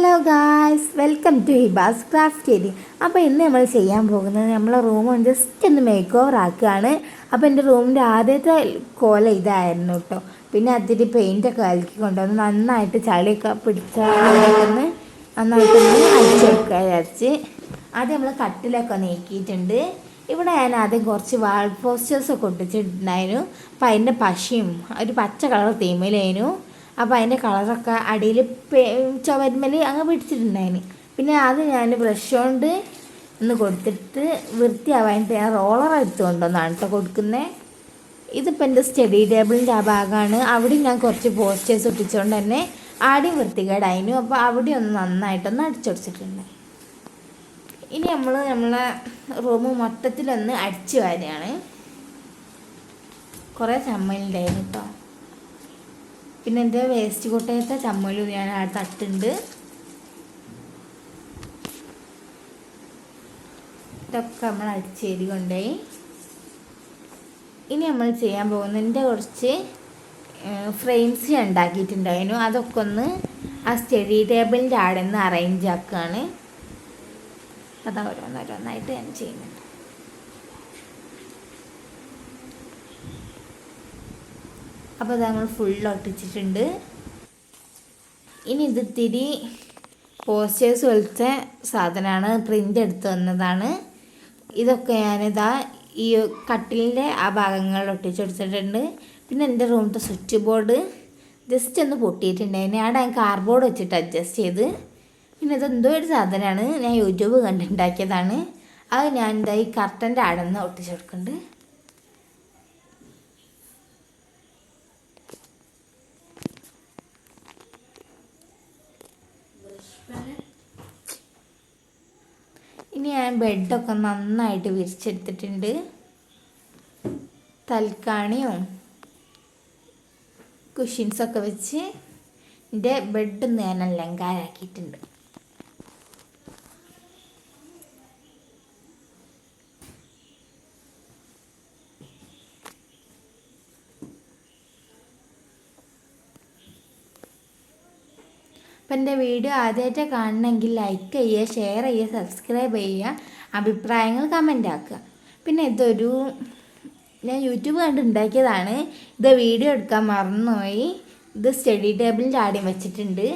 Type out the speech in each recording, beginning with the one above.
Hello guys, welcome to Hiba's craft area. അപ്പോൾ ഇന്ന് നമ്മൾ ചെയ്യാൻ പോകുന്നത് നമ്മളെ റൂം ജസ്റ്റ് ഒന്ന് മേക്ക് ഓവർ ആക്കുകയാണ്. അപ്പോൾ എൻ്റെ റൂമിൻ്റെ ആദ്യത്തെ കോല ഇതായിരുന്നു കേട്ടോ. പിന്നെ അതിൽ പെയിൻറ്റൊക്കെ കലക്കി കൊണ്ടുവന്ന് നന്നായിട്ട് ചളിയൊക്കെ പിടിച്ചൊന്ന് നന്നായിട്ടൊന്ന് അടിച്ചെടുക്കുക വിചാരിച്ച് ആദ്യം നമ്മൾ കട്ടിലൊക്കെ നീക്കിയിട്ടുണ്ട്. ഇവിടെ ഞാൻ ആദ്യം കുറച്ച് വാൾ പോസ്റ്റേഴ്സൊക്കെ ഒട്ടിച്ചിട്ടുണ്ടായിരുന്നു. അപ്പോൾ അതിൻ്റെ പശയും ഒരു പച്ച കളർ തീമയിലായിരുന്നു. അപ്പോൾ അതിൻ്റെ കളറൊക്കെ അടിയിൽ ചുവരുമ്മൽ അങ്ങ് പിടിച്ചിട്ടുണ്ടായിന്. പിന്നെ അത് ഞാൻ ബ്രഷ് കൊണ്ട് ഒന്ന് കൊടുത്തിട്ട് വൃത്തിയാവാനായിട്ട് ഞാൻ റോളർ എടുത്ത് കൊണ്ടുവന്നാണ് കേട്ടോ കൊടുക്കുന്നത്. ഇതിപ്പോൾ എൻ്റെ സ്റ്റഡി ടേബിളിൻ്റെ ആ ഭാഗമാണ്. അവിടെ ഞാൻ കുറച്ച് പോസ്റ്റേഴ്സ് ഒട്ടിച്ചുകൊണ്ട് തന്നെ ആദ്യം വൃത്തികേടായിരുന്നു. അപ്പോൾ അവിടെ ഒന്ന് നന്നായിട്ടൊന്ന് അടിച്ചൊടിച്ചിട്ടുണ്ട്. ഇനി നമ്മളെ റൂം മൊത്തത്തിലൊന്ന് അടിച്ചു വാരുകയാണ്. കുറേ ചമ്മലുണ്ടായിരുന്നു കേട്ടോ. പിന്നെ എൻ്റെ വേസ്റ്റ് കൊട്ടയത്തെ ചമ്മലും ഞാൻ ആ തട്ടുണ്ട്. ഇതൊക്കെ നമ്മൾ അടിച്ചേരി കൊണ്ടുപോയി. ഇനി നമ്മൾ ചെയ്യാൻ പോകുന്നതിൻ്റെ കുറച്ച് ഫ്രെയിംസ് ഞാൻ ഉണ്ടാക്കിയിട്ടുണ്ടായിരുന്നു. അതൊക്കെ ഒന്ന് ആ സ്റ്റഡി ടേബിളിൻ്റെ അവിടെ നിന്ന് അറേഞ്ച് ആക്കുകയാണ്. അത് ഓരോന്നോരോന്നായിട്ട് ഞാൻ ചെയ്യുന്നുണ്ട്. അപ്പോൾ അത് നമ്മൾ ഫുൾ ഒട്ടിച്ചിട്ടുണ്ട്. ഇനി ഇത് ഇത്തിരി പോസ്റ്റേഴ്സ് പോലത്തെ സാധനമാണ്, പ്രിൻ്റ് എടുത്ത് വന്നതാണ്. ഇതൊക്കെ ഞാനിതാ ഈ കട്ടിലിൻ്റെ ആ ഭാഗങ്ങളിൽ ഒട്ടിച്ചൊടിച്ചിട്ടുണ്ട്. പിന്നെ എൻ്റെ റൂമിലത്തെ സ്വിച്ച് ബോർഡ് ജസ്റ്റ് ഒന്ന് പൊട്ടിയിട്ടുണ്ടായിരുന്നു. അവിടെ ഞാൻ കാർഡ്ബോർഡ് വെച്ചിട്ട് അഡ്ജസ്റ്റ് ചെയ്ത്. പിന്നെ ഇതെന്തോ ഒരു സാധനമാണ്, ഞാൻ യൂട്യൂബ് കണ്ടുണ്ടാക്കിയതാണ്. അത് ഞാൻ എന്താ ഈ കർട്ടൻ്റെ അവിടെ നിന്ന് ഒട്ടിച്ചെടുക്കുന്നുണ്ട്. ഇനി ഞാൻ ബെഡൊക്കെ നന്നായിട്ട് വിരിച്ചെടുത്തിട്ടുണ്ട്. തൽക്കാണിയും കുഷ്യൻസൊക്കെ വെച്ച് എൻ്റെ ബെഡ് ഞാൻ അലങ്കാരാക്കിയിട്ടുണ്ട്. അപ്പം എൻ്റെ വീഡിയോ ആദ്യമായിട്ട് കാണണമെങ്കിൽ ലൈക്ക് ചെയ്യുക, ഷെയർ ചെയ്യുക, സബ്സ്ക്രൈബ് ചെയ്യുക, അഭിപ്രായങ്ങൾ കമൻ്റ് ആക്കുക. പിന്നെ ഇതൊരു ഞാൻ യൂട്യൂബ് കണ്ട് ഉണ്ടാക്കിയതാണ്. ഇത് വീഡിയോ എടുക്കാൻ മറന്നുപോയി. ഇത് സ്റ്റഡി ടേബിളിൻ്റെ ആദ്യം വെച്ചിട്ടുണ്ട്,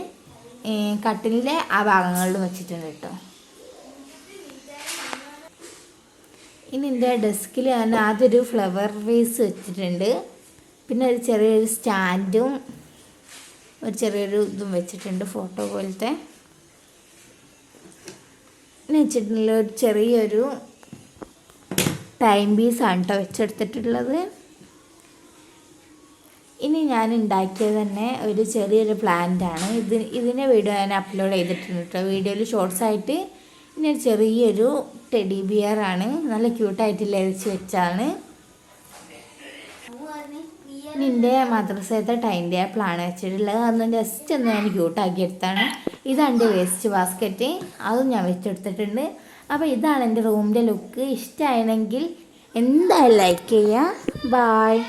കട്ടിലിൻ്റെ ആ ഭാഗങ്ങളിലും വെച്ചിട്ടുണ്ട് കേട്ടോ. ഇനി എൻ്റെ ഡെസ്കിൽ ഞാൻ ആദ്യം ഒരു ഫ്ലവർ വേസ് വെച്ചിട്ടുണ്ട്. പിന്നെ ഒരു ചെറിയൊരു സ്റ്റാൻഡും ഒരു ചെറിയൊരു ഇതും വെച്ചിട്ടുണ്ട്, ഫോട്ടോ പോലത്തെ. പിന്നെ വെച്ചിട്ടുള്ള ഒരു ചെറിയൊരു ടൈം പീസാണ് കേട്ടോ വെച്ചെടുത്തിട്ടുള്ളത്. ഇനി ഞാൻ ഉണ്ടാക്കിയത് തന്നെ ഒരു ചെറിയൊരു പ്ലാന്റാണ്. ഇതിൻ്റെ വീഡിയോ ഞാൻ അപ്ലോഡ് ചെയ്തിട്ടുണ്ട് കേട്ടോ, വീഡിയോയിൽ ഷോർട്സ് ആയിട്ട്. പിന്നെ ഒരു ചെറിയൊരു ടെഡി ബിയറാണ്, നല്ല ക്യൂട്ടായിട്ട് വെച്ചാണ്. എൻ്റെ മദ്രസത്തെ ടൈം ടേബിളാണ് വെച്ചിട്ടുള്ളത്. അന്ന് ജസ്റ്റ് ഒന്ന് ഞാൻ ക്യൂട്ടാക്കി എടുത്താണ്. ഇതാണ് എൻ്റെ വേസ്റ്റ് ബാസ്ക്കറ്റ്, അതും ഞാൻ വെച്ചെടുത്തിട്ടുണ്ട്. അപ്പോൾ ഇതാണ് എൻ്റെ റൂമിൻ്റെ ലുക്ക്. ഇഷ്ടമായെങ്കിൽ എന്തായാലും ലൈക്ക് ചെയ്യുക. ബായ്.